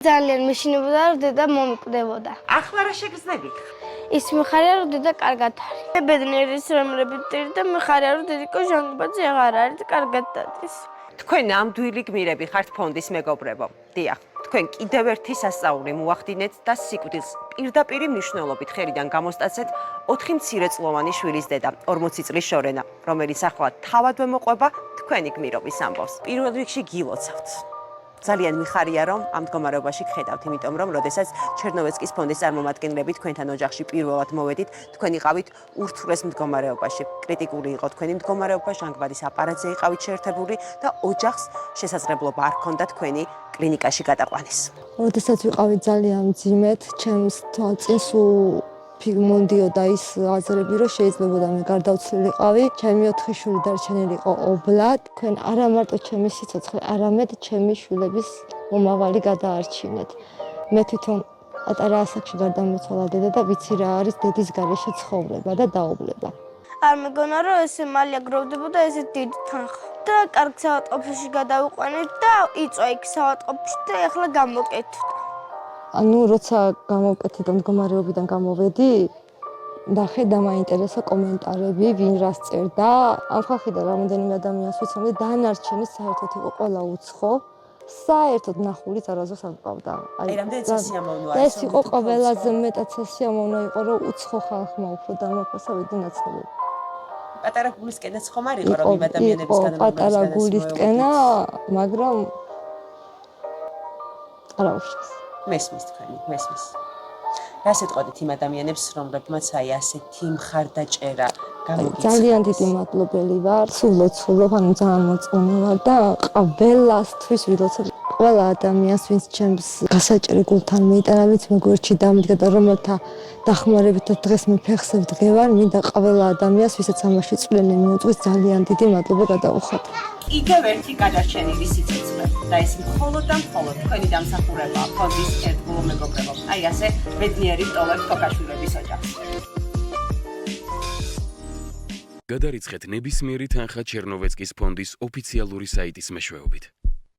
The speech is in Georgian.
ძალიან მეშინებოდა რომ დედა მომკვდებოდა. ახლა რა შეგრძნებით? ის მიხარია რომ დედა კარგად არის. ბედნიერის რამრებით და მიხარია რომ დედიკო ჟანგბაძე აღარ არის და კარგად დადის. თქვენ ნამდვილი გმირები ხართ ფონდის მეგობრებო. დიახ, თქვენ კიდევ ერთი სასწაული მოახდინეთ და სიკვდილს პირდაპირი მნიშვნელობით ხელიდან გამოსტაცეთ 4 მცირეწლოვანი შვილის დედა, 40 წლის შორენა, რომელიც ახლა თავადვე მოყვება თქვენი გმირობის ამბავს. პირველ რიგში გილოცავთ. ძალიან მიხარია რომ ამ მდგომარეობაში გხედავთ, იმიტომ რომ როდესაც ჩერნოვეცკის ფონდის წარმომადგენლები თქვენთან ოჯახში პირველად მოვედით, თქვენ იყავით ურთულეს მდგომარეობაში. კრიტიკული იყო თქვენი მდგომარეობა, ჟანგბადის აპარატზე იყავით შეერთებული და ოჯახს შესაძლებლობა არ ჰქონდა თქვენი კლინიკაში გადაყვანის. როდესაც ვიყავით ძალიან მძიმედ, ჩემს თვალწინ სულ მომდიოდა ის აზრები, რომ შეიძლებოდა მე გარდაუცლილიყავი, ჩემი 4 შვილი დარჩენილიყო ობლად, თქვენ არა მარტო ჩემი სიცოცხლე, არამედ ჩემი შვილების მომავალი გადაარჩინეთ. მე თვითონ პატარა ასაკში გარდამეცვალა დედა და ვიცი რა არის დედის გარეშე ცხოვრება და დაობლება. არ მეგონა რომ ესე მალე აგროვდებოდა ესე დიდი თანხა. და კარგ საავადმყოფოში გადავიყვანეთ და იწვა იქ საავადმყოფოში და ეხლა გამოკეთდა. ანუ როცა გამოვკეთე და მდგომარეობიდან გამოვედი, ნახე და მაინტერესა კომენტარები, ვინ რას წერდა. ამ ხალხიდან რამოდენიმე ადამიანს ვიცნობდი, დანარჩენი საერთოდ იყო ყველა უცხო. საერთოდ ნახულიც არასდროს არ მყავდა. აი, რამდენი სასიამოვნო არის. ეს იყო ყველაზე მეტად სასიამოვნო იყო, რომ უცხო ხალხმა უფრო დამაფასა ვიდრე ნაცნობები. პატარა გულისკენაც ხომ არ იყო რომ იმ ადამიანების განმავლობაში პატარა გულისკენა, მაგრამ არა უშავს. მესმის თქვენი, მესმის. რა შეტყოდით იმ ადამიანებს, რომლებმაც აი ასეთი მხარდაჭერა გამოგიცხადეს? ძალიან დიდი მადლობელი ვარ. სულ ლოცულობ, ანუ ძალიან მოწონე ვარ და ყველასთვის ვილოცებ. ყველა ადამიანს, ვინც ჩემს გასაჭირი გულთან მეიტანა, ვინც მეგობრში დამდგა და რომელთა დახმარებით დღეს მე ფეხზე ვდგევარ, მინდა ყველა ადამიანს, ვისაც ამაში წვლილი მიუძღვის, ძალიან დიდი მადლობა გადაუხადო. კიდევ ერთი გადარჩენილი სიცოცხლე და ეს მხოლოდ და მხოლოდ თქვენი დამსახურებაა ფონდის ერთგულო მეგობრებო. აი ასე ბედნიერი ტოლებ თოქაშვილების ოჯახს. გადარიცხეთ ნებისმიერი თანხა ჩერნოვეცკის ფონდის ოფიციალური საიტის მეშვეობით.